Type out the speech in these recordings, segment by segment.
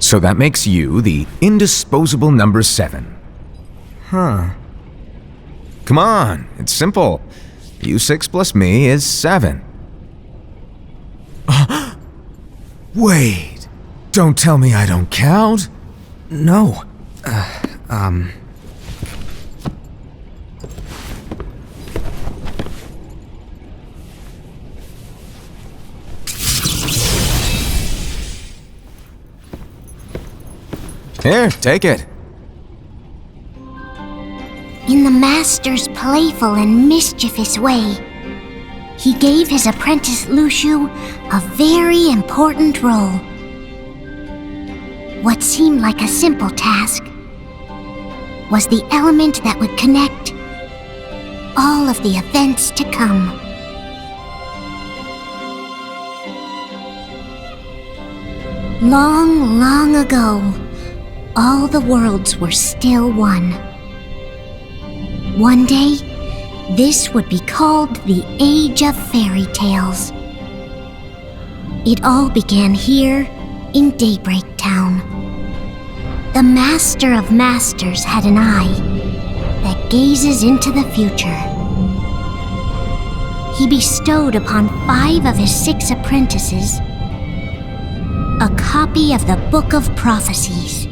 So that makes you the indisposable number 7. Huh. Come on, it's simple. U6 plus me is 7. Wait, don't tell me I don't count? No. Here, take it. In the Master's playful and mischievous way, he gave his apprentice Luxu a very important role. What seemed like a simple task was the element that would connect all of the events to come. Long, long ago, all the worlds were still one. One day, this would be called the Age of Fairy Tales. It all began here in Daybreak Town. The Master of Masters had an eye that gazes into the future. He bestowed upon 5 of his 6 apprentices a copy of the Book of Prophecies,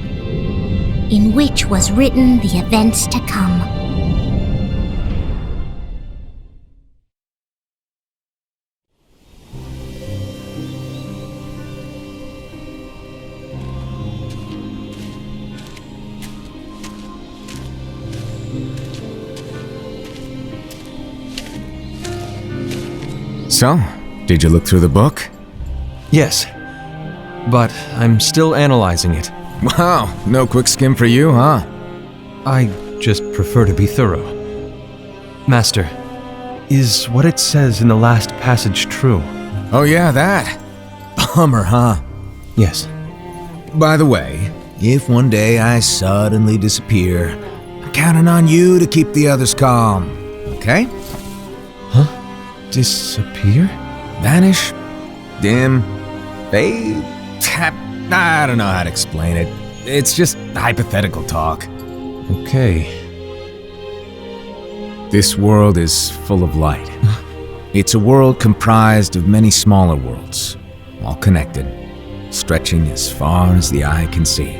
in which was written the events to come. So, did you look through the book? Yes, but I'm still analyzing it. Wow, no quick skim for you, huh? I just prefer to be thorough. Master, Is what it says in the last passage true? Oh yeah, that. Bummer, huh? Yes. By the way, if one day I suddenly disappear, I'm counting on you to keep the others calm, okay? Disappear? Vanish, dim, fade, I don't know how to explain it. It's just hypothetical talk. Okay. This world is full of light. It's a world comprised of many smaller worlds, all connected, stretching as far as the eye can see.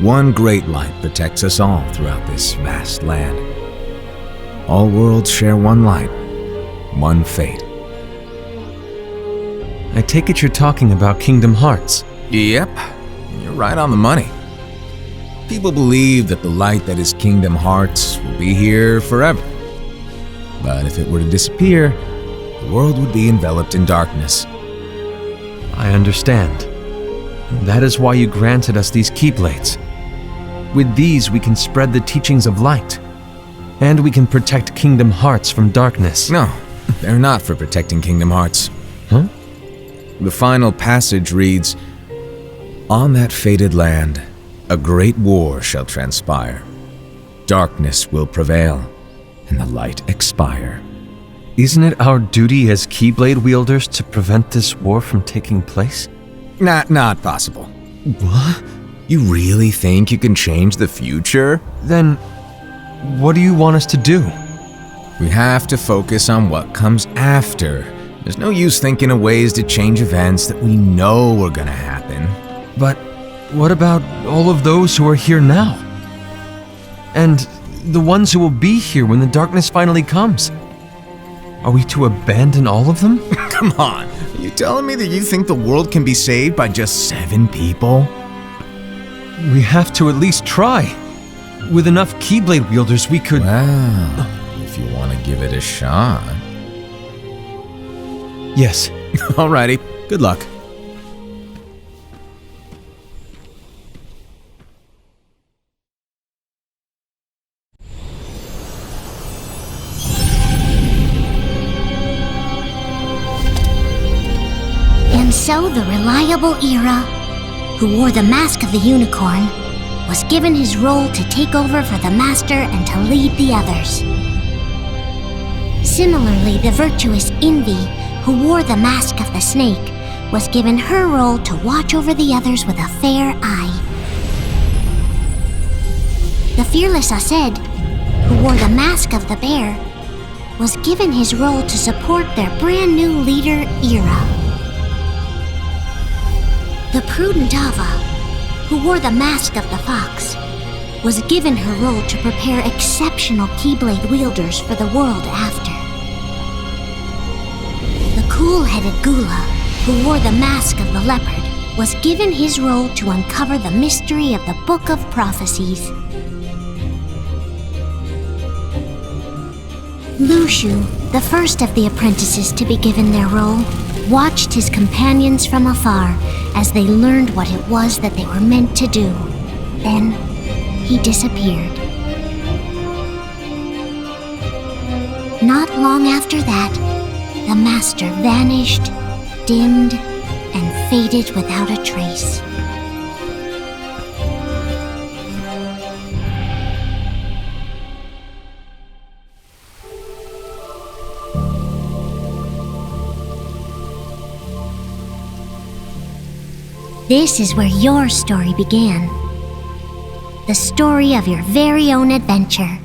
One great light protects us all throughout this vast land. All worlds share one light, one fate. I take it you're talking about Kingdom Hearts. Yep, you're right on the money. People believe that the light that is Kingdom Hearts will be here forever. But if it were to disappear, the world would be enveloped in darkness. I understand. That is why you granted us these Keyblades. With these, we can spread the teachings of light. And we can protect Kingdom Hearts from darkness. No, they're not for protecting Kingdom Hearts. Huh? The final passage reads, "On that fated land, a great war shall transpire. Darkness will prevail, and the light expire." Isn't it our duty as Keyblade wielders to prevent this war from taking place? Not possible. What? You really think you can change the future? Then, what do you want us to do? We have to focus on what comes after. There's no use thinking of ways to change events that we know are gonna happen. But what about all of those who are here now? And the ones who will be here when the darkness finally comes? Are we to abandon all of them? Come on, are you telling me that you think the world can be saved by just 7 people? We have to at least try. With enough Keyblade wielders, we could... Well, if you want to give it a shot. Yes. Alrighty, good luck. And so the reliable Era, who wore the mask of the unicorn, was given his role to take over for the Master and to lead the others. Similarly, the virtuous Envy, who wore the mask of the snake, was given her role to watch over the others with a fair eye. The fearless Aced, who wore the mask of the bear, was given his role to support their brand new leader, Era. The prudent Ava, who wore the mask of the fox, was given her role to prepare exceptional Keyblade wielders for the world after. The cool-headed Gula, who wore the mask of the leopard, was given his role to uncover the mystery of the Book of Prophecies. Lushu, the first of the apprentices to be given their role, watched his companions from afar as they learned what it was that they were meant to do. Then, he disappeared. Not long after that, the Master vanished, dimmed, and faded without a trace. This is where your story began. The story of your very own adventure.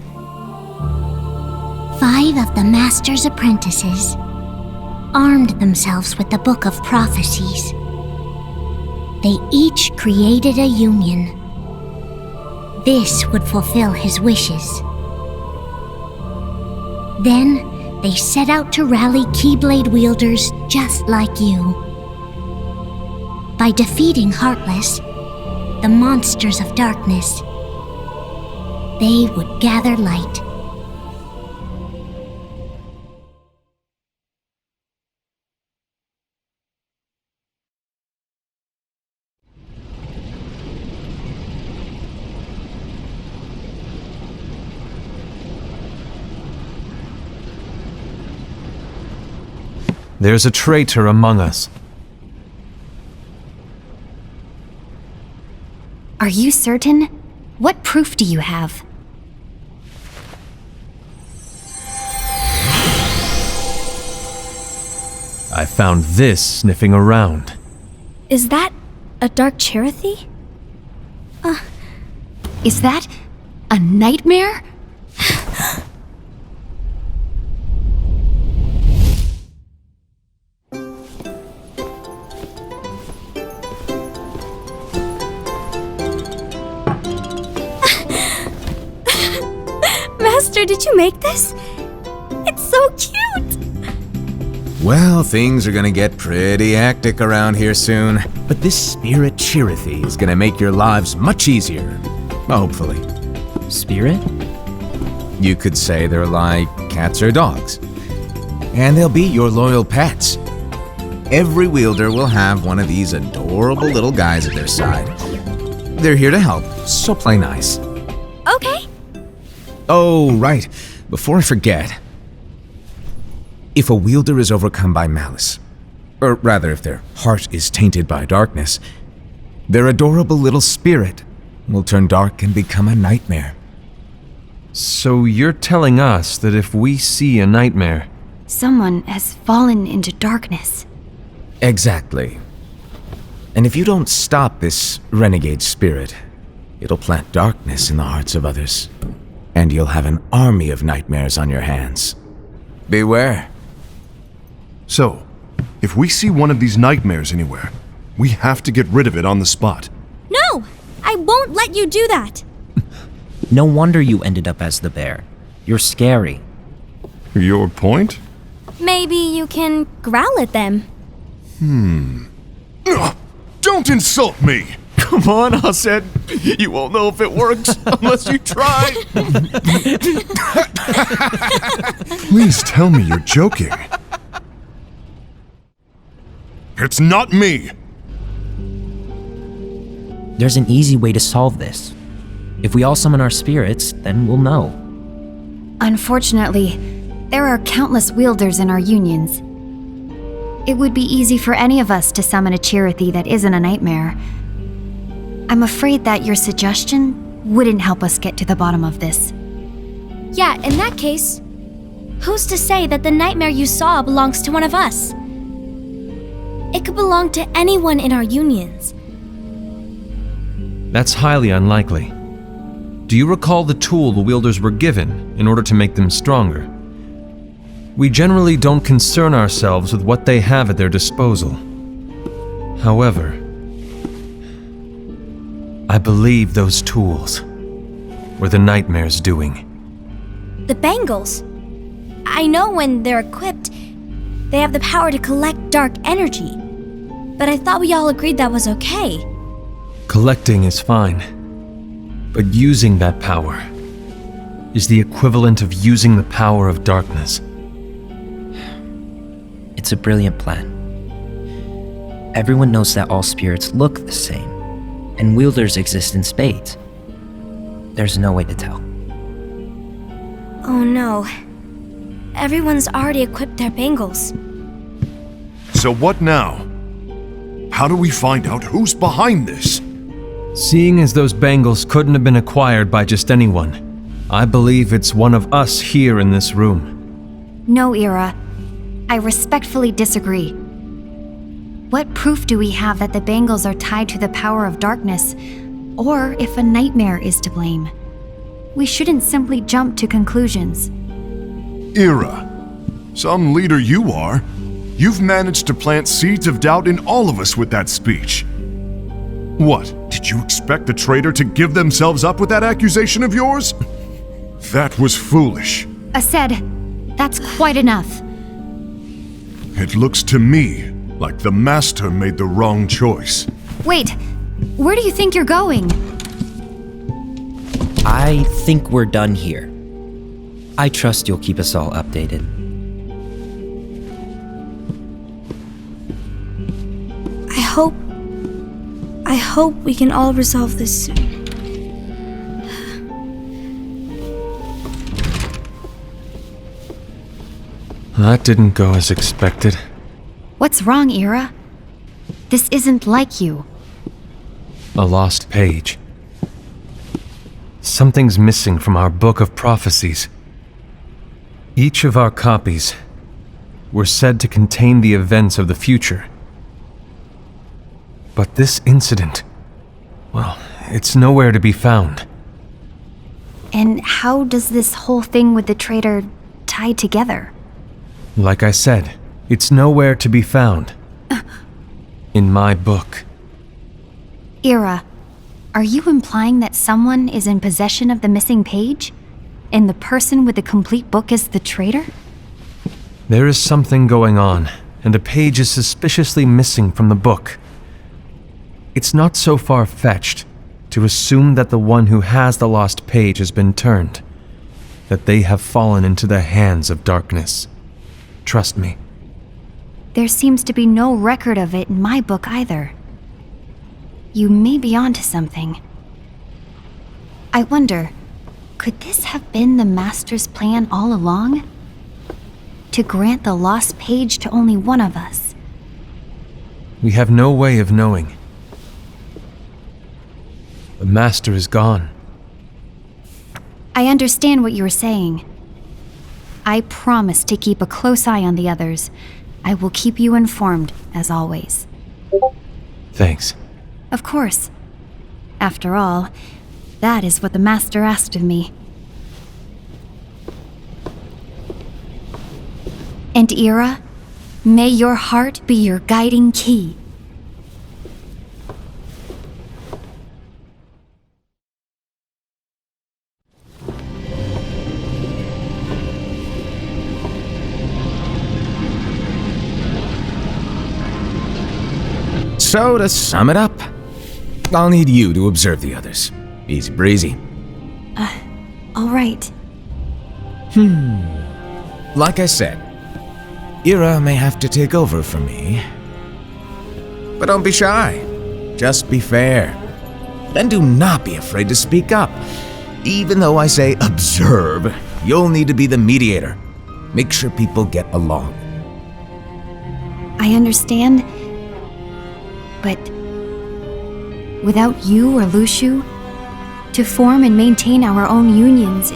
5 of the Master's apprentices armed themselves with the Book of Prophecies. They each created a union. This would fulfill his wishes. Then, they set out to rally Keyblade wielders just like you. By defeating Heartless, the monsters of darkness, they would gather light. There's a traitor among us. Are you certain? What proof do you have? I found this sniffing around. Is that a Dark Cherothy? Is that a nightmare? Master, did you make this? It's so cute! Well, things are gonna get pretty hectic around here soon, but this spirit Cherothy is gonna make your lives much easier. Hopefully. Spirit? You could say they're like cats or dogs. And they'll be your loyal pets. Every wielder will have one of these adorable little guys at their side. They're here to help, so play nice. Okay. Oh, right. Before I forget. If a wielder is overcome by malice, or rather if their heart is tainted by darkness, their adorable little spirit will turn dark and become a nightmare. So you're telling us that if we see a nightmare, Someone has fallen into darkness. Exactly. And if you don't stop this renegade spirit, it'll plant darkness in the hearts of others, and you'll have an army of nightmares on your hands. Beware. So, if we see one of these nightmares anywhere, we have to get rid of it on the spot. No! I won't let you do that! No wonder you ended up as the bear. You're scary. Your point? Maybe you can growl at them. Don't insult me! come on, Hassan. You won't know if it works unless you try. Please tell me you're joking. It's not me! There's an easy way to solve this. If we all summon our spirits, then we'll know. Unfortunately, there are countless wielders in our unions. It would be easy for any of us to summon a Cherothy that isn't a nightmare. I'm afraid that your suggestion wouldn't help us get to the bottom of this. Yeah, in that case, who's to say that the nightmare you saw belongs to one of us? It could belong to anyone in our unions. That's highly unlikely. Do you recall the tool the wielders were given in order to make them stronger? We generally don't concern ourselves with what they have at their disposal. However, I believe those tools were the nightmare's doing. The bangles. I know when they're equipped, they have the power to collect dark energy. But I thought we all agreed that was okay. Collecting is fine, but using that power is the equivalent of using the power of darkness. It's a brilliant plan. Everyone knows that all spirits look the same, and wielders exist in spades. There's no way to tell. Oh no. Everyone's already equipped their bangles. So what now? How do we find out who's behind this? Seeing as those bangles couldn't have been acquired by just anyone, I believe it's one of us here in this room. No, Ira. I respectfully disagree. What proof do we have that the bangles are tied to the power of darkness, or if a nightmare is to blame? We shouldn't simply jump to conclusions. Ira, some leader you are. You've managed to plant seeds of doubt in all of us with that speech. What, did you expect the traitor to give themselves up with that accusation of yours? That was foolish. Ased, that's quite enough. It looks to me like the Master made the wrong choice. Wait, where do you think you're going? I think we're done here. I trust you'll keep us all updated. I hope we can all resolve this soon. That didn't go as expected. What's wrong, Ira? This isn't like you. A lost page. Something's missing from our book of prophecies. Each of our copies were said to contain the events of the future. But this incident, well, it's nowhere to be found. And how does this whole thing with the traitor tie together? Like I said, it's nowhere to be found. In my book. Ira, are you implying that someone is in possession of the missing page? And the person with the complete book is the traitor? There is something going on, and a page is suspiciously missing from the book. It's not so far-fetched to assume that the one who has the lost page has been turned, that they have fallen into the hands of darkness. Trust me. There seems to be no record of it in my book either. You may be onto something. I wonder, could this have been the Master's plan all along? To grant the lost page to only one of us? We have no way of knowing. The Master is gone. I understand what you are saying. I promise to keep a close eye on the others. I will keep you informed, as always. Thanks. Of course. After all, that is what the Master asked of me. And Ira, may your heart be your guiding key. So, to sum it up, I'll need you to observe the others. Easy breezy. All right. Like I said, Ira may have to take over for me. But don't be shy. Just be fair. And do not be afraid to speak up. Even though I say observe, you'll need to be the mediator. Make sure people get along. I understand. But without you or Luxu, to form and maintain our own unions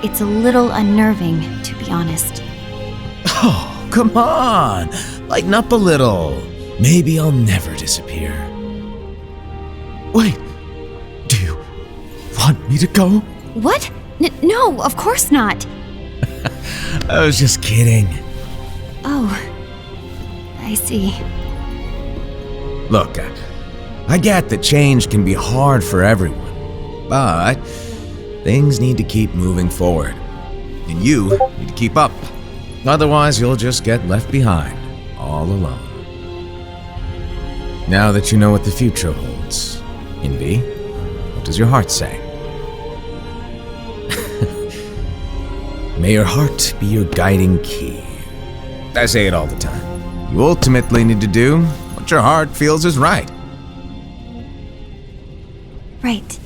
it's a little unnerving, to be honest. Oh, come on! Lighten up a little. Maybe I'll never disappear. Wait, do you want me to go? What? No, of course not. I was just kidding. Oh, I see. Look, I get that change can be hard for everyone, but things need to keep moving forward. And you need to keep up. Otherwise, you'll just get left behind, all alone. Now that you know what the future holds, Invi, what does your heart say? May your heart be your guiding key. I say it all the time. You ultimately need to do what your heart feels is right. Right.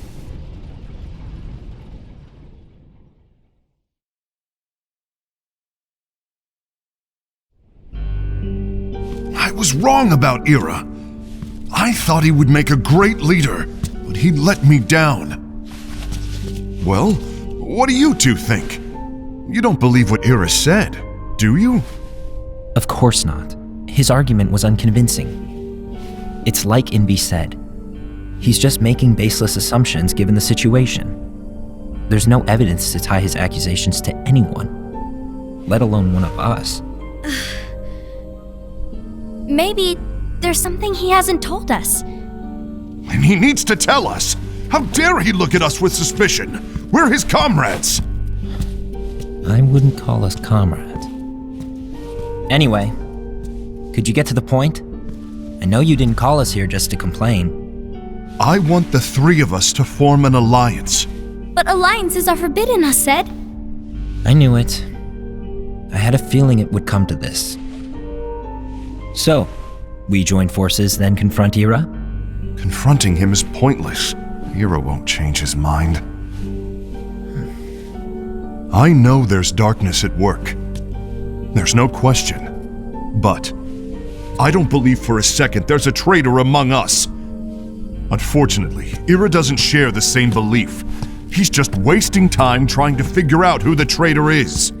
I was wrong about Ira. I thought he would make a great leader, but he let me down. Well, what do you two think? You don't believe what Ira said, do you? Of course not. His argument was unconvincing. It's like Invi said. He's just making baseless assumptions given the situation. There's no evidence to tie his accusations to anyone, let alone one of us. Maybe there's something he hasn't told us. And he needs to tell us. How dare he look at us with suspicion? We're his comrades. I wouldn't call us comrades. Anyway, could you get to the point? I know you didn't call us here just to complain. I want the three of us to form an alliance. But alliances are forbidden, us said. I knew it. I had a feeling it would come to this. So, we join forces, then confront Ira? Confronting him is pointless. Ira won't change his mind. I know there's darkness at work. There's no question. But I don't believe for a second there's a traitor among us. Unfortunately, Ira doesn't share the same belief. He's just wasting time trying to figure out who the traitor is.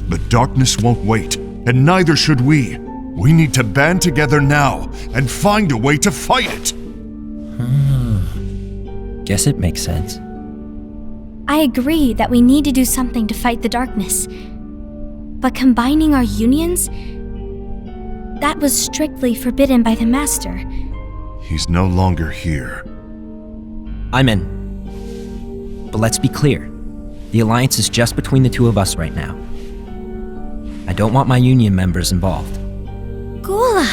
But darkness won't wait, and neither should we. We need to band together now and find a way to fight it. Guess it makes sense. I agree that we need to do something to fight the darkness. But combining our unions? That was strictly forbidden by the Master. He's no longer here. I'm in. But let's be clear. The alliance is just between the two of us right now. I don't want my union members involved. Gula!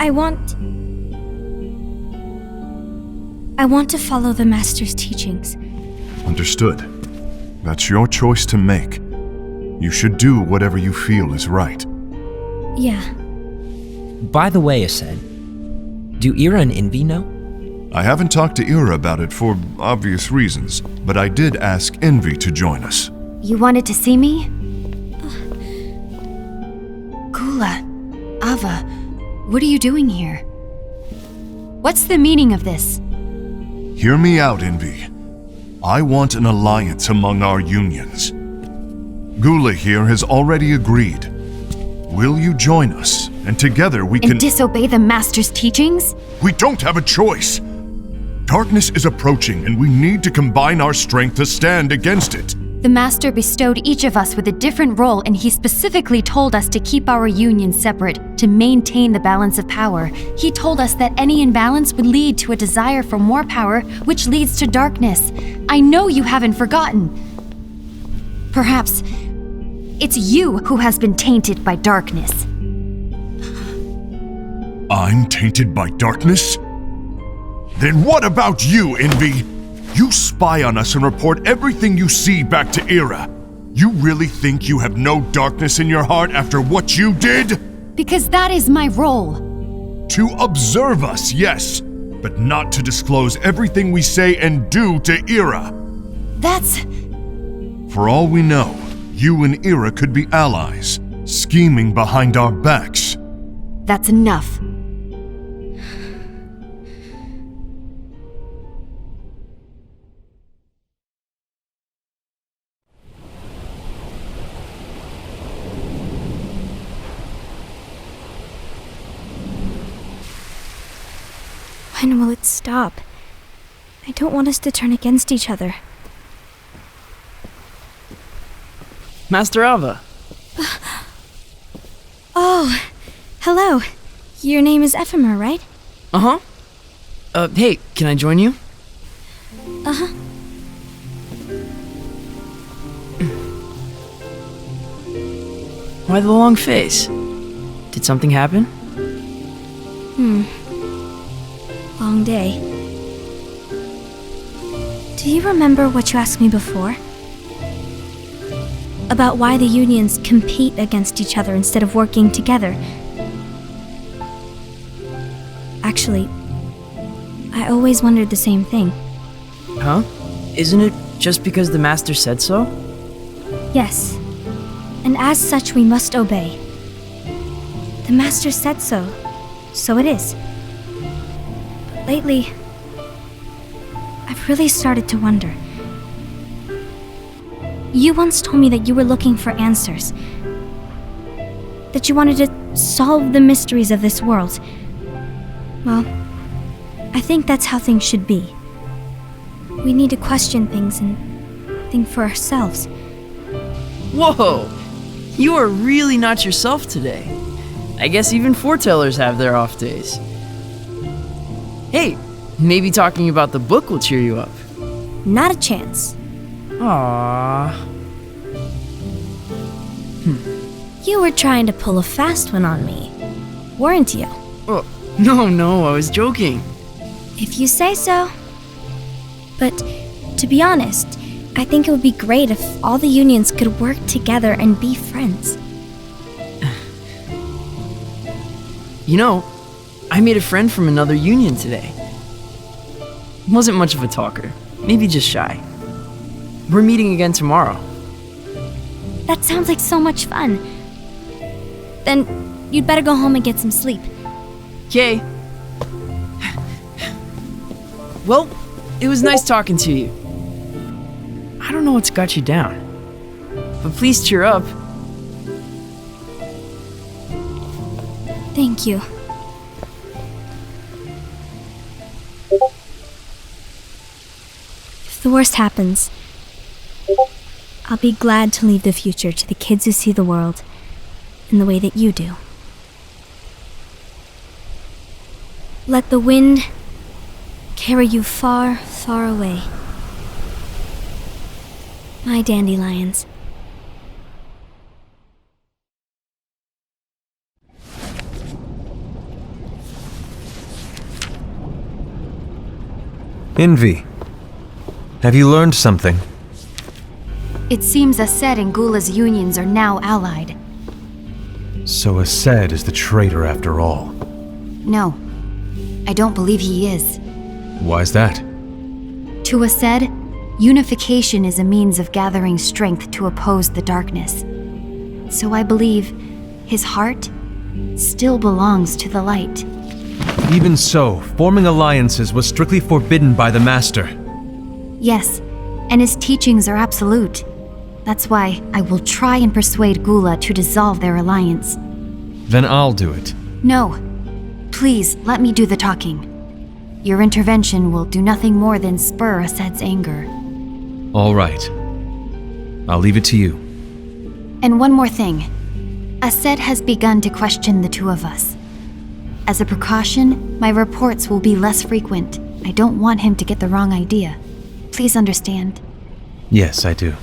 I want to follow the Master's teachings. Understood. That's your choice to make. You should do whatever you feel is right. Yeah. By the way, Aced, do Ira and Envy know? I haven't talked to Ira about it for obvious reasons, but I did ask Envy to join us. You wanted to see me? Gula, Ava, what are you doing here? What's the meaning of this? Hear me out, Envy. I want an alliance among our unions. Gula here has already agreed. Will you join us? And together we can— And disobey the Master's teachings? We don't have a choice! Darkness is approaching, and we need to combine our strength to stand against it. The Master bestowed each of us with a different role, and he specifically told us to keep our union separate, to maintain the balance of power. He told us that any imbalance would lead to a desire for more power, which leads to darkness. I know you haven't forgotten. Perhaps it's you who has been tainted by darkness. I'm tainted by darkness? Then what about you, Envy? You spy on us and report everything you see back to Ira. You really think you have no darkness in your heart after what you did? Because that is my role. To observe us, yes, but not to disclose everything we say and do to Ira. That's... For all we know, you and Ira could be allies, scheming behind our backs. That's enough. When will it stop? I don't want us to turn against each other. Master Ava. Oh, hello. Your name is Ephemer, right? Uh-huh. Hey, can I join you? Uh-huh. Why the long face? Did something happen? Long day. Do you remember what you asked me before? About why the unions compete against each other instead of working together. Actually, I always wondered the same thing. Huh? Isn't it just because the Master said so? Yes, and as such we must obey. The Master said so, so it is. But lately, I've really started to wonder. You once told me that you were looking for answers. That you wanted to solve the mysteries of this world. Well, I think that's how things should be. We need to question things and think for ourselves. Whoa! You are really not yourself today. I guess even foretellers have their off days. Hey, maybe talking about the book will cheer you up. Not a chance. Aww. You were trying to pull a fast one on me, weren't you? Oh, no, I was joking. If you say so. But to be honest, I think it would be great if all the unions could work together and be friends. You know, I made a friend from another union today. Wasn't much of a talker, maybe just shy. we're meeting again tomorrow. That sounds like so much fun. Then you'd better go home and get some sleep. Okay. Well, it was nice talking to you. I don't know what's got you down, but please cheer up. Thank you. If the worst happens, I'll be glad to leave the future to the kids who see the world in the way that you do. Let the wind carry you far, far away. My dandelions. Envy, have you learned something? It seems Aset and Gula's unions are now allied. So Ased is the traitor after all. No, I don't believe he is. Why's that? To Ased, unification is a means of gathering strength to oppose the darkness. So I believe his heart still belongs to the light. Even so, forming alliances was strictly forbidden by the Master. Yes, and his teachings are absolute. That's why I will try and persuade Gula to dissolve their alliance. Then I'll do it. No. Please, let me do the talking. Your intervention will do nothing more than spur Ased's anger. All right. I'll leave it to you. And one more thing. Ased has begun to question the two of us. As a precaution, my reports will be less frequent. I don't want him to get the wrong idea. Please understand. Yes, I do.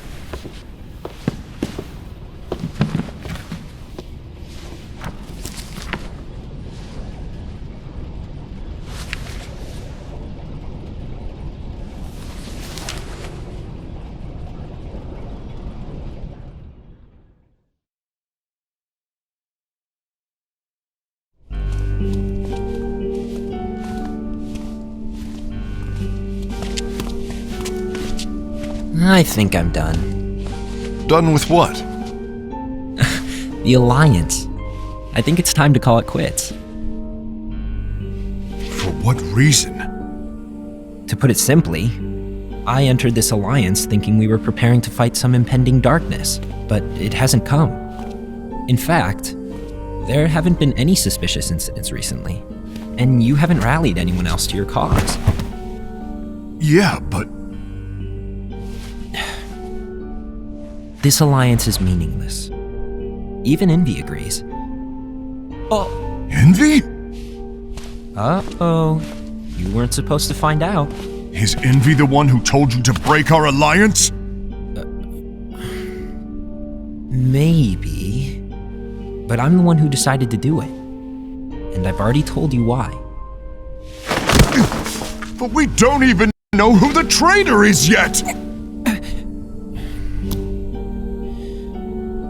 I think I'm done. Done with what? The Alliance. I think it's time to call it quits. For what reason? To put it simply, I entered this alliance thinking we were preparing to fight some impending darkness, but it hasn't come. In fact, there haven't been any suspicious incidents recently, and you haven't rallied anyone else to your cause. Yeah, but This alliance is meaningless. Even Envy agrees. Oh, Envy? uh-oh. You weren't supposed to find out. Is Envy the one who told you to break our alliance? Maybe. But I'm the one who decided to do it. And I've already told you why. But we don't even know who the traitor is yet!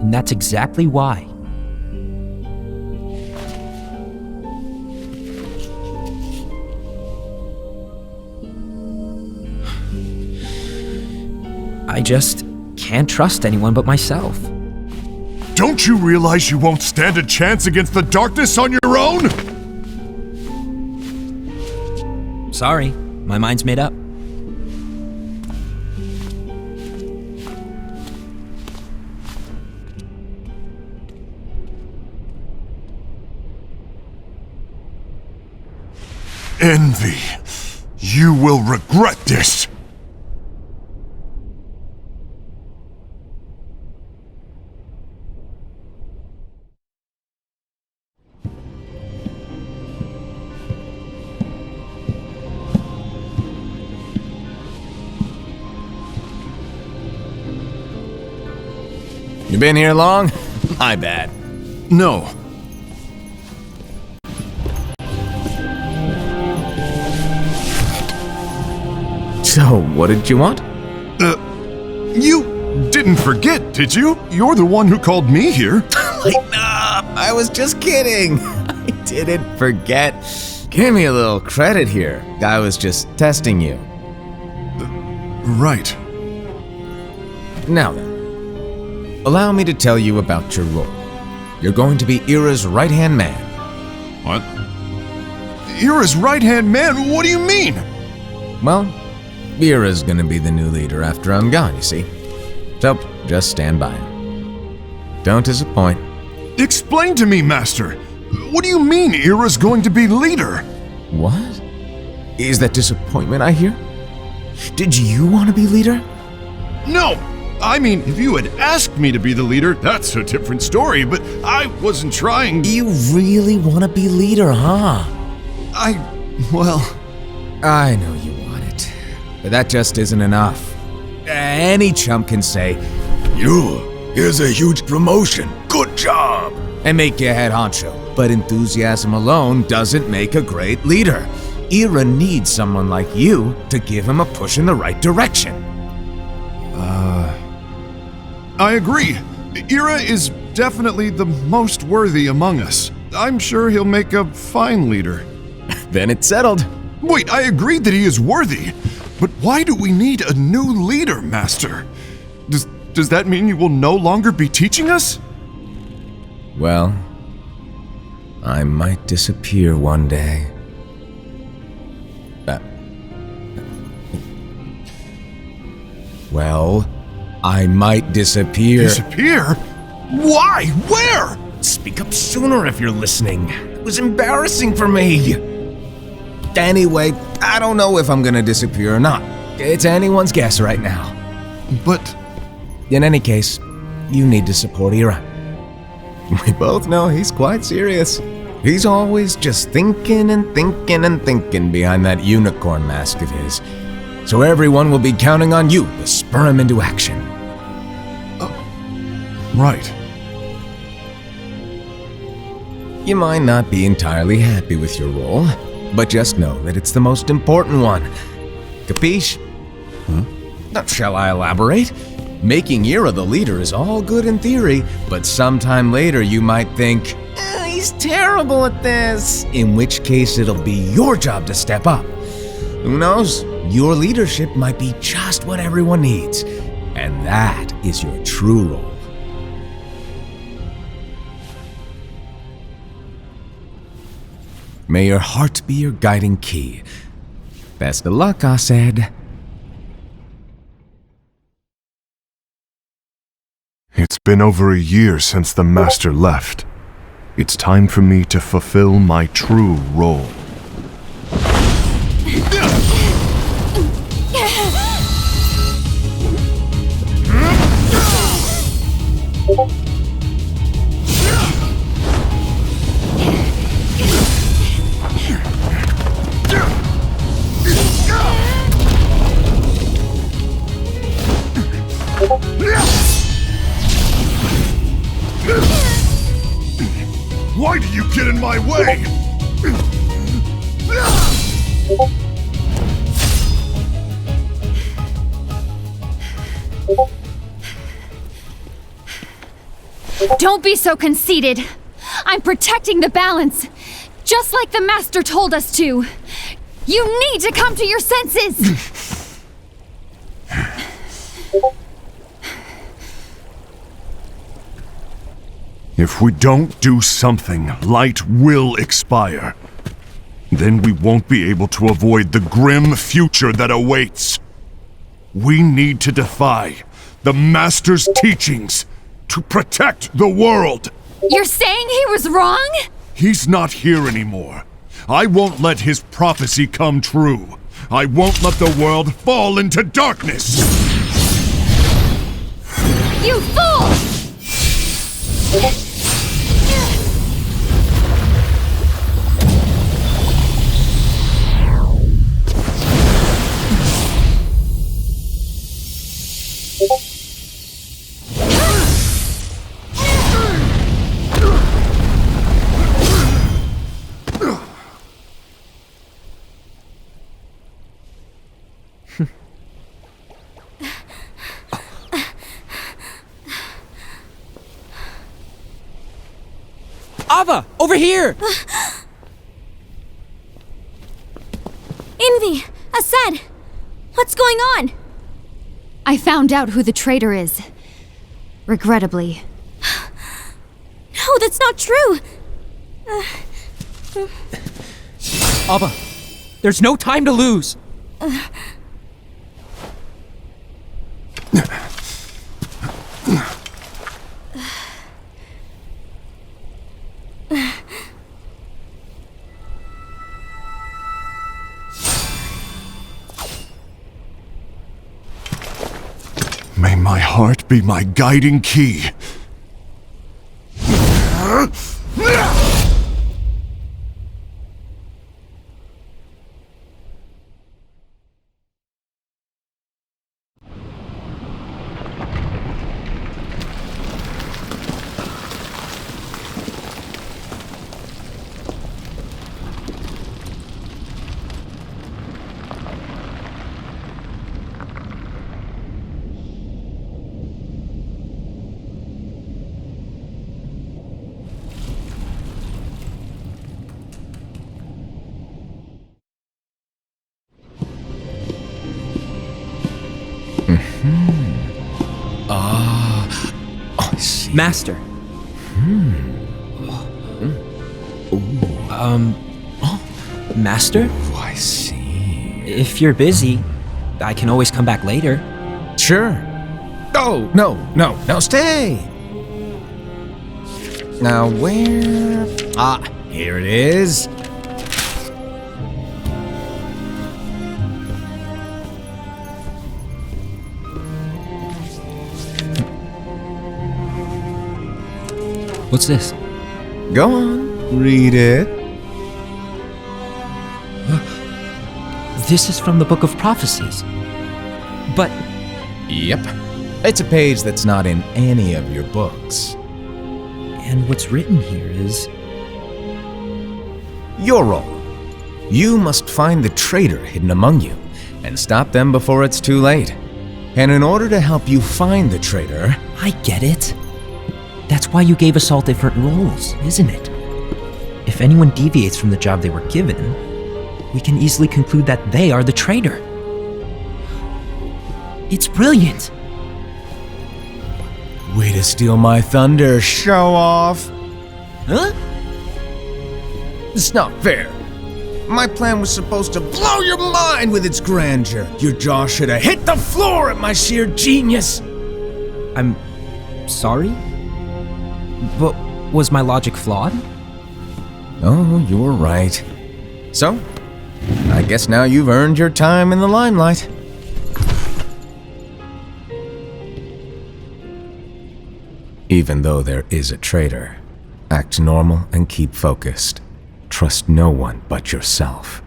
And that's exactly why. I just can't trust anyone but myself. Don't you realize you won't stand a chance against the darkness on your own? Sorry, my mind's made up. Envy, you will regret this! You been here long? My bad. No. So, what did you want? You didn't forget, did you? You're the one who called me here. Lighten up! I was just kidding. I didn't forget. Give me a little credit here. I was just testing you. Right. Now then, allow me to tell you about your role. You're going to be Ira's right-hand man. What? Ira's right-hand man? What do you mean? Well, Ira's gonna be the new leader after I'm gone, you see. So, just stand by. Don't disappoint. Explain to me, Master. What do you mean Ira's going to be leader? What? Is that disappointment I hear? Did you want to be leader? No! I mean, if you had asked me to be the leader, that's a different story, but I wasn't trying. You really want to be leader, huh? Well... I know you want it, but that just isn't enough. Any chump can say, here's a huge promotion, good job, and make you head honcho. But enthusiasm alone doesn't make a great leader. Ira needs someone like you to give him a push in the right direction. I agree. Ira is definitely the most worthy among us. I'm sure he'll make a fine leader. Then it's settled. Wait, I agreed that he is worthy. But why do we need a new leader, Master? Does that mean you will no longer be teaching us? Well, I might disappear one day. Well, I might disappear. Disappear? Why? Where? Speak up sooner if you're listening. It was embarrassing for me. Anyway, I don't know if I'm gonna disappear or not. It's anyone's guess right now. But... In any case, you need to support Ira. We both know he's quite serious. He's always just thinking and thinking and thinking behind that unicorn mask of his. So everyone will be counting on you to spur him into action. Right. You might not be entirely happy with your role, but just know that it's the most important one. Capiche? Shall I elaborate? Making Ira the leader is all good in theory, but sometime later you might think, he's terrible at this. In which case it'll be your job to step up. Who knows? Your leadership might be just what everyone needs, and that is your true role. May your heart be your guiding key. Best of luck, Asaad. It's been over a year since the Master left. It's time for me to fulfill my true role. Why do you get in my way? Don't be so conceited. I'm protecting the balance, just like the Master told us to. You need to come to your senses! If we don't do something, light will expire. Then we won't be able to avoid the grim future that awaits. We need to defy the Master's teachings to protect the world. You're saying he was wrong? He's not here anymore. I won't let his prophecy come true. I won't let the world fall into darkness. You fool! Ava, over here! Envy! Asaad! What's going on? I found out who the traitor is. Regrettably. No, that's not true! Ava, there's no time to lose. May my heart be my guiding key. I see. Master. Master? Oh, I see. If you're busy, I can always come back later. Sure. Oh, no, stay! Now, where... Ah, here it is. What's this? Go on, read it. This is from the Book of Prophecies. But Yep. It's a page that's not in any of your books. and what's written here is Your role. You must find the traitor hidden among you and stop them before it's too late. And in order to help you find the traitor, I get it. That's why you gave us all different roles, isn't it? If anyone deviates from the job they were given, we can easily conclude that they are the traitor. It's brilliant. way to steal my thunder, show off. Huh? It's not fair. My plan was supposed to blow your mind with its grandeur. Your jaw should have hit the floor at my sheer genius. I'm sorry? But was my logic flawed? Oh, you're right. So, I guess now you've earned your time in the limelight. Even though there is a traitor, act normal and keep focused. Trust no one but yourself.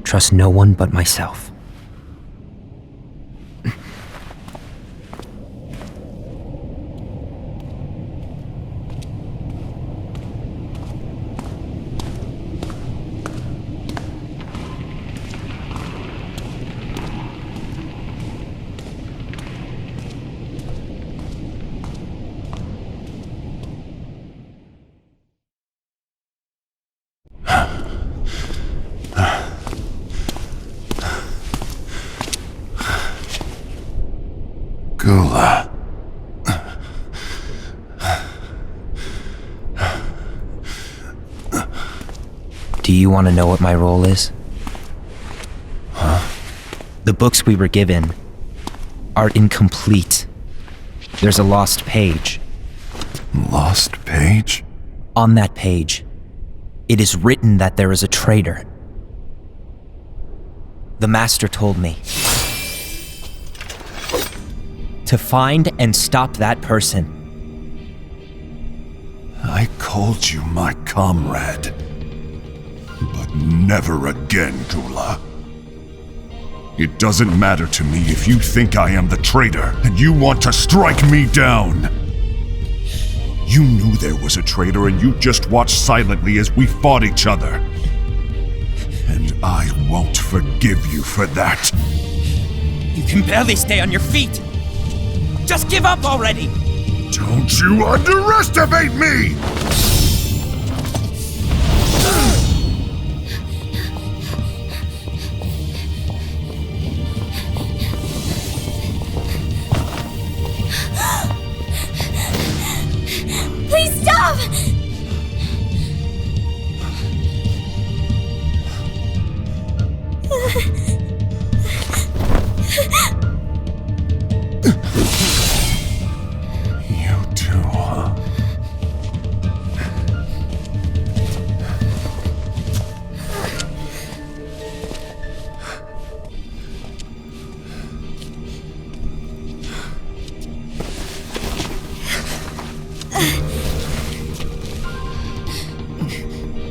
Trust no one but myself. Gula. Do you want to know what my role is? Huh? The books we were given are incomplete. There's a lost page. Lost page? On that page, it is written that there is a traitor. The Master told me to find and stop that person. I called you my comrade. But never again, Gula. It doesn't matter to me if you think I am the traitor and you want to strike me down. You knew there was a traitor and you just watched silently as we fought each other. And I won't forgive you for that. You can barely stay on your feet. Just give up already! Don't you underestimate me! Please stop! You too, huh?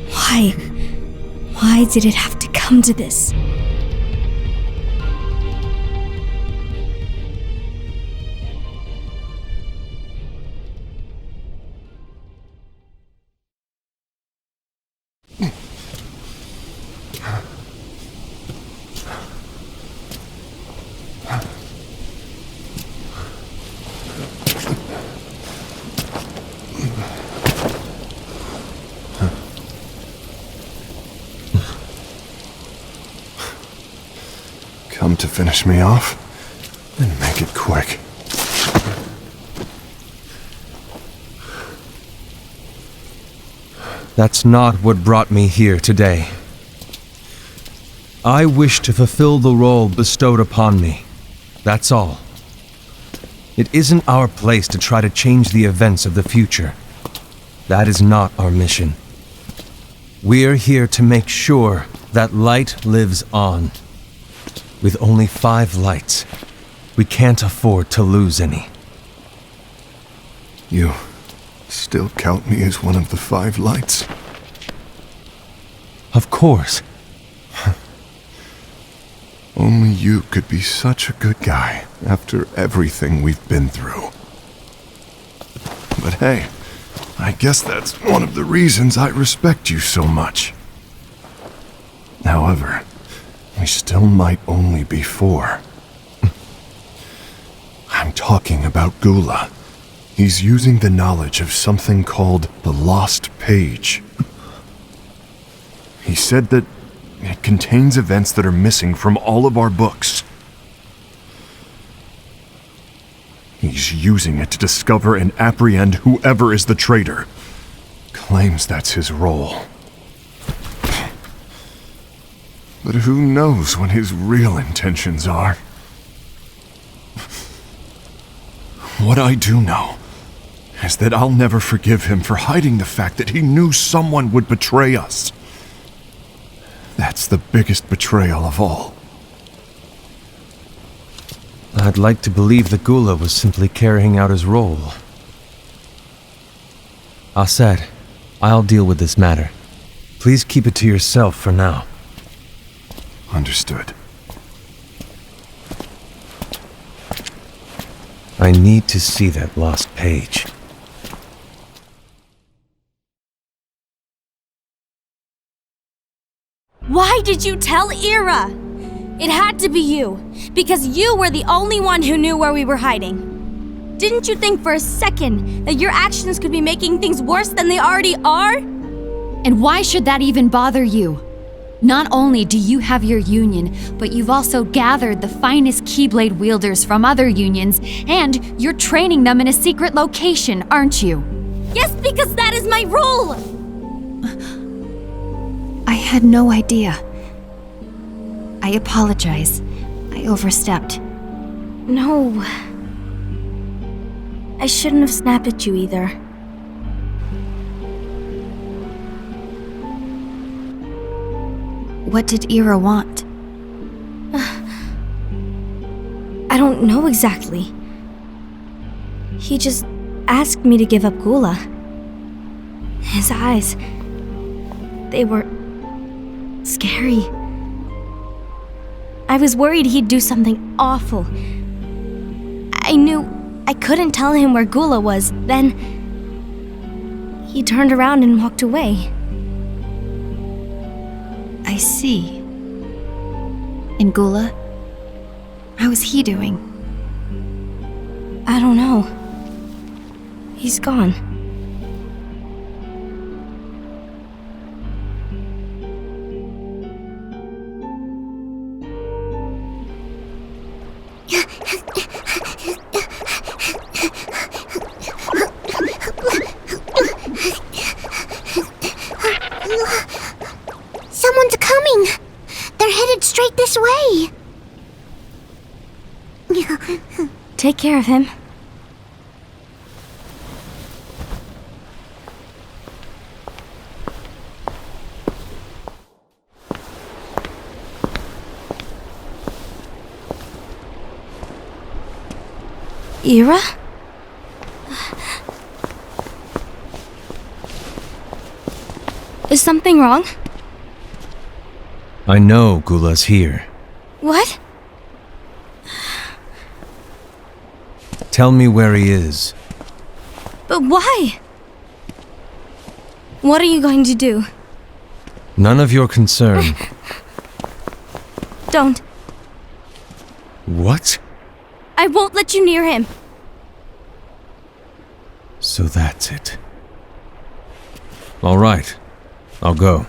Why? Why did it have to come to this? Come to finish me off? Then make it quick. That's not what brought me here today. I wish to fulfill the role bestowed upon me. That's all. It isn't our place to try to change the events of the future. That is not our mission. We're here to make sure that light lives on. With only 5 lights, we can't afford to lose any. You still count me as one of the 5 lights? Of course. Only you could be such a good guy after everything we've been through. But hey, I guess that's one of the reasons I respect you so much. However, we still might only be 4. I'm talking about Gula. He's using the knowledge of something called the Lost Page. He said that it contains events that are missing from all of our books. He's using it to discover and apprehend whoever is the traitor. Claims that's his role. But who knows what his real intentions are? What I do know is that I'll never forgive him for hiding the fact that he knew someone would betray us. That's the biggest betrayal of all. I'd like to believe that Gula was simply carrying out his role. Aset, I'll deal with this matter. Please keep it to yourself for now. Understood. I need to see that lost page. Why did you tell Ira? It had to be you, because you were the only one who knew where we were hiding. Didn't you think for a second that your actions could be making things worse than they already are? And why should that even bother you? Not only do you have your union, but you've also gathered the finest Keyblade wielders from other unions, and you're training them in a secret location, aren't you? Yes, because that is my role! I had no idea. I apologize. I overstepped. No. I shouldn't have snapped at you either. What did Ira want? I don't know exactly. He just asked me to give up Gula. His eyes, they were scary. I was worried he'd do something awful. I knew I couldn't tell him where Gula was. Then he turned around and walked away. I see. And Gula? How is he doing? I don't know. He's gone. Someone's coming! They're headed straight this way! Take care of him. Ira? Is something wrong? I know Gula's here. What? Tell me where he is. But why? What are you going to do? None of your concern. Don't. What? I won't let you near him. So that's it. All right. I'll go.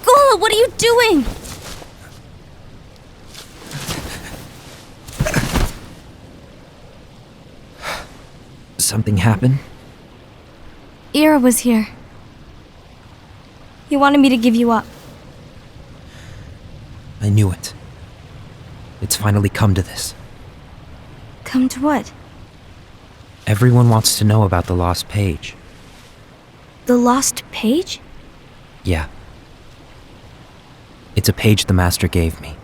Gula, what are you doing? Something happened? Ira was here. He wanted me to give you up. I knew it. It's finally come to this. Come to what? Everyone wants to know about the lost page. The lost page? Yeah. It's a page the Master gave me.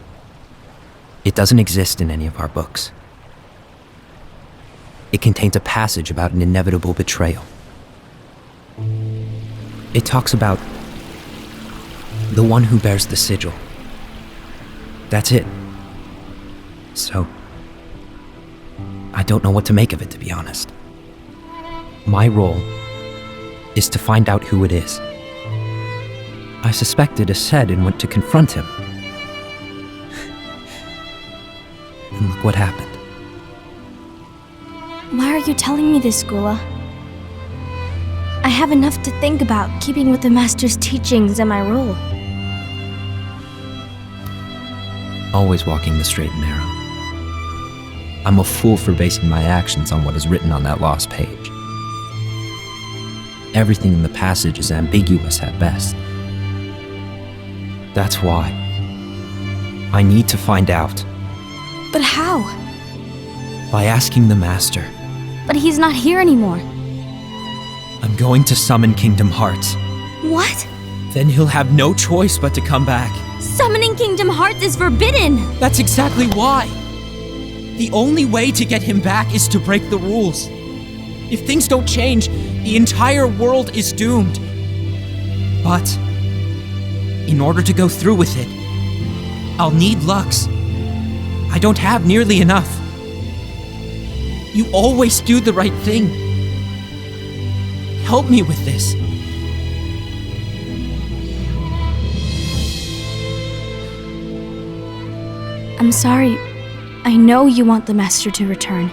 It doesn't exist in any of our books. It contains a passage about an inevitable betrayal. It talks about the one who bears the sigil. That's it. So, I don't know what to make of it, to be honest. My role is to find out who it is. I suspected Aced and went to confront him. And look what happened. Why are you telling me this, Gula? I have enough to think about, keeping with the Master's teachings and my role. Always walking the straight and narrow. I'm a fool for basing my actions on what is written on that lost page. Everything in the passage is ambiguous at best. That's why I need to find out. But how? By asking the Master. But he's not here anymore. I'm going to summon Kingdom Hearts. What? Then he'll have no choice but to come back. Summoning Kingdom Hearts is forbidden! That's exactly why. The only way to get him back is to break the rules. If things don't change, the entire world is doomed. But in order to go through with it, I'll need Lux. I don't have nearly enough. You always do the right thing. Help me with this. I'm sorry. I know you want the Master to return.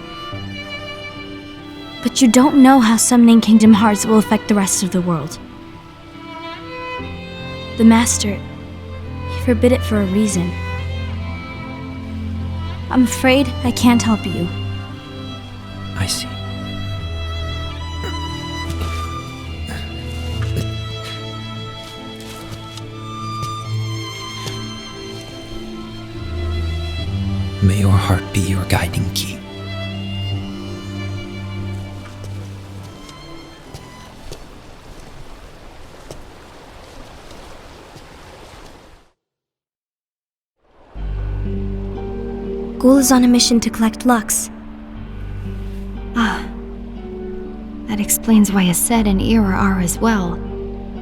But you don't know how summoning Kingdom Hearts will affect the rest of the world. The Master, he forbid it for a reason. I'm afraid I can't help you. I see. May your heart be your guiding key. Ghoul is on a mission to collect Lux. Ah. That explains why Aced and Ira are as well.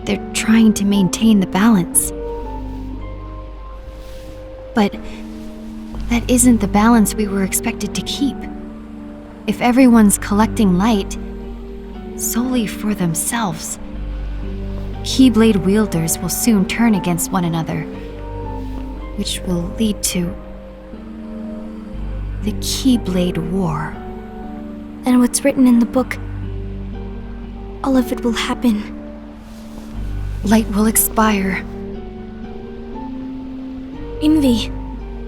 They're trying to maintain the balance. But that isn't the balance we were expected to keep. If everyone's collecting light solely for themselves, Keyblade wielders will soon turn against one another, which will lead to the Keyblade War. And what's written in the book, all of it will happen. Light will expire. Envy,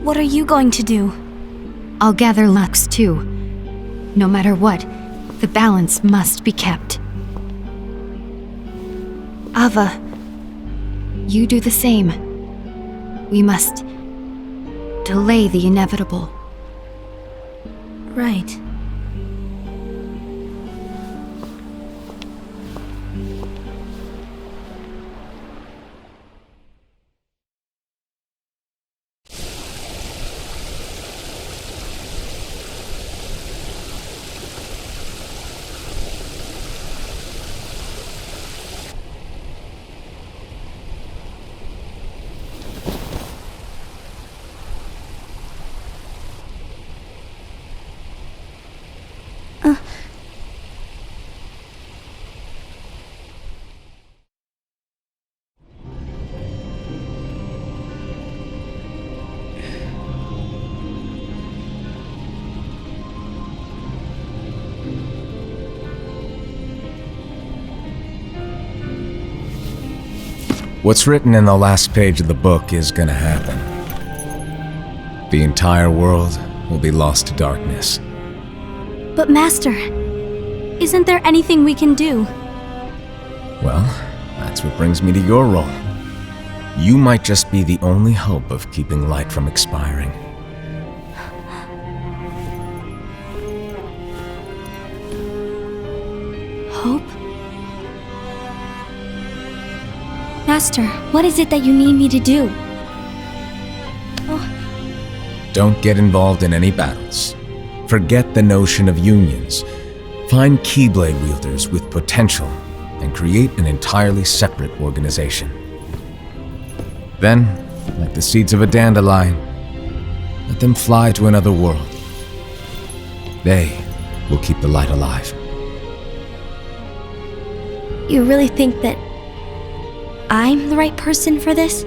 what are you going to do? I'll gather Lux too. No matter what, the balance must be kept. Ava, you do the same. We must delay the inevitable. Right. What's written in the last page of the book is gonna happen. The entire world will be lost to darkness. But Master, isn't there anything we can do? Well, that's what brings me to your role. You might just be the only hope of keeping light from expiring. Hope? Master, what is it that you need me to do? Don't get involved in any battles. Forget the notion of unions. Find Keyblade wielders with potential and create an entirely separate organization. Then, like the seeds of a dandelion, let them fly to another world. They will keep the light alive. You really think that I'm the right person for this?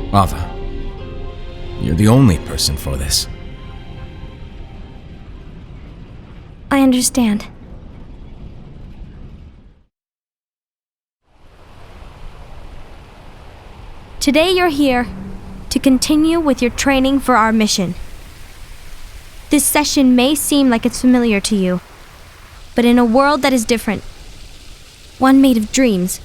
Ava, you're the only person for this. I understand. Today you're here to continue with your training for our mission. This session may seem like it's familiar to you, but in a world that is different, one made of dreams,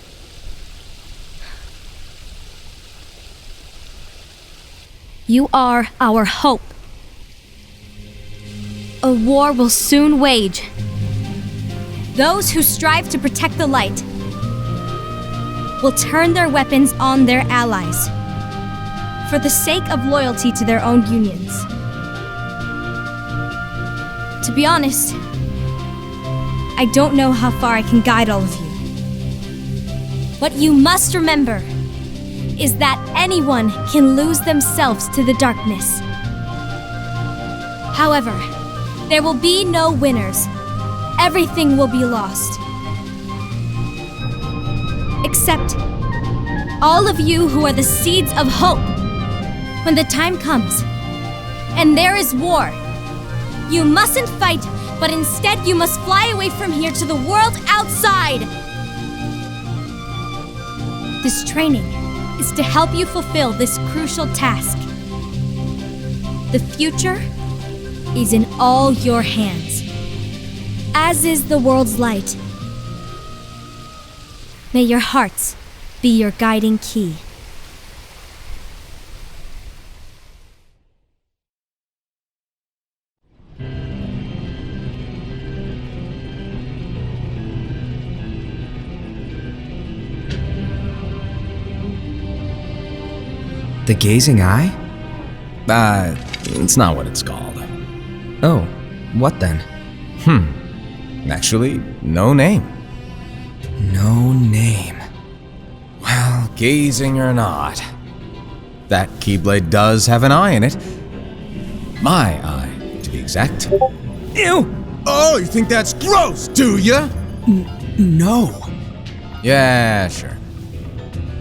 you are our hope. A war will soon wage. Those who strive to protect the light will turn their weapons on their allies for the sake of loyalty to their own unions. To be honest, I don't know how far I can guide all of you. What you must remember is that anyone can lose themselves to the darkness. However, there will be no winners. Everything will be lost. Except all of you who are the seeds of hope. When the time comes, and there is war, you mustn't fight, but instead you must fly away from here to the world outside. This training is to help you fulfill this crucial task. The future is in all your hands, as is the world's light. May your hearts be your guiding key. The Gazing Eye? It's not what it's called. Oh, what then? Actually, no name. No name. Well, gazing or not, that Keyblade does have an eye in it. My eye, to be exact. Ew! Oh, you think that's gross, do ya? No. Yeah, sure.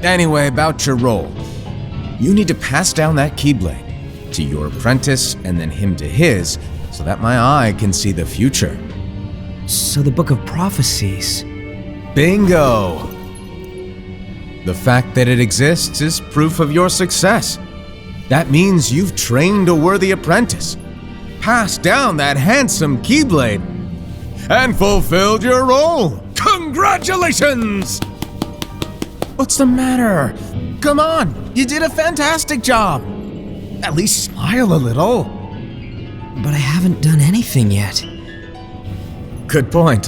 Anyway, about your role. You need to pass down that Keyblade to your apprentice and then him to his, so that my eye can see the future. So the Book of Prophecies. Bingo! The fact that it exists is proof of your success. That means you've trained a worthy apprentice, passed down that handsome Keyblade, and fulfilled your role. Congratulations! What's the matter? Come on, you did a fantastic job. At least smile a little. But I haven't done anything yet. Good point.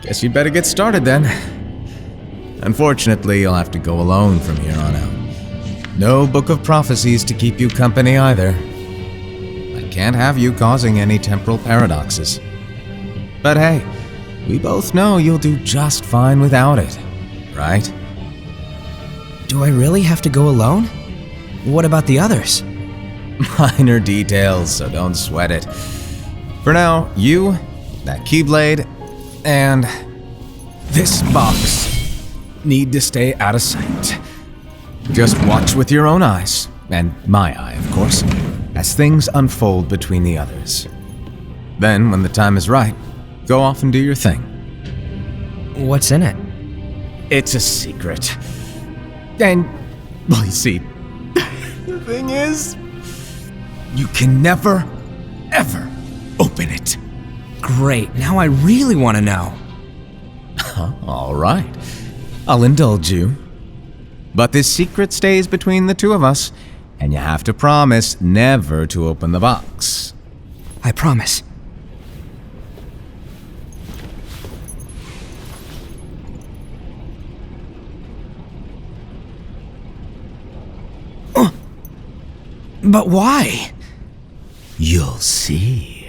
Guess you'd better get started then. Unfortunately, you'll have to go alone from here on out. No Book of Prophecies to keep you company either. I can't have you causing any temporal paradoxes. But hey, we both know you'll do just fine without it, right? Do I really have to go alone? What about the others? Minor details, so don't sweat it. For now, you, that Keyblade, and this box need to stay out of sight. Just watch with your own eyes, and my eye, of course, as things unfold between the others. Then, when the time is right, go off and do your thing. What's in it? It's a secret. And, well, you see, the thing is, you can never, ever open it. Great, now I really want to know. All right, I'll indulge you. But this secret stays between the two of us, and you have to promise never to open the box. I promise. But why? You'll see.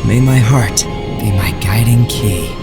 May my heart be my guiding key.